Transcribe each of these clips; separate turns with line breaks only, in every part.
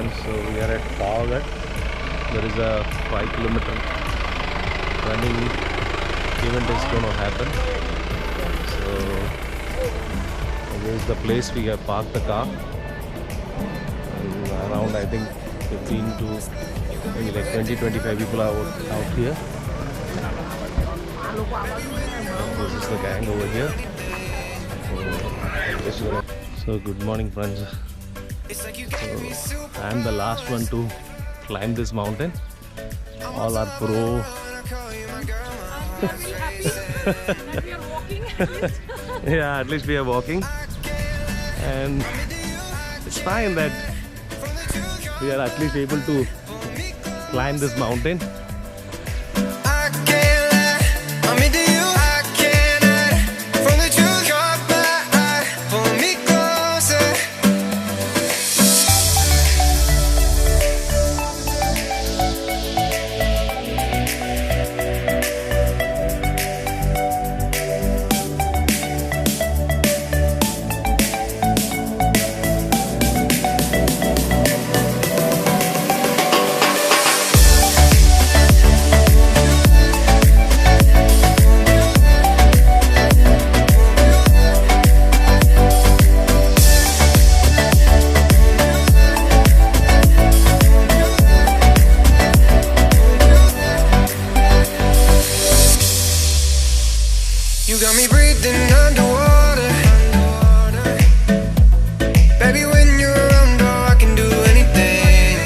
And so we are at Pavagadh. There is a 5-kilometer running event is going to happen. So this is the place we have parked the car. Around I think 15 to maybe like 20-25 people are out here. This is the gang over here. So good morning, friends. So I am the last one to climb this mountain. All are pro. Yeah, at least we are walking, and it's fine that we are at least able to climb this mountain.
You got me breathing underwater. Baby, when you're around, oh, I can do anything.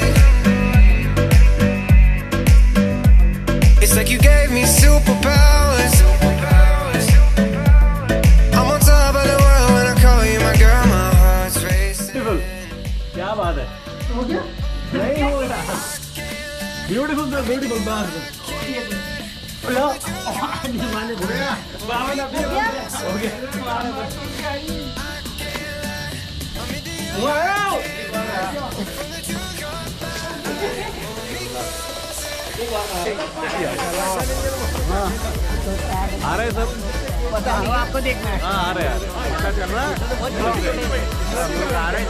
It's like you gave me superpowers. I'm on top of the world when I call you my girl. My heart's racing.
क्या बात है? हो गया? नहीं हो रहा. Beautiful, beautiful dance. Hello. Wow!
आ रहे सब?
पता आपको देखना है.
हाँ आ रहे हैं.
चल रहा है. आ रहे हैं.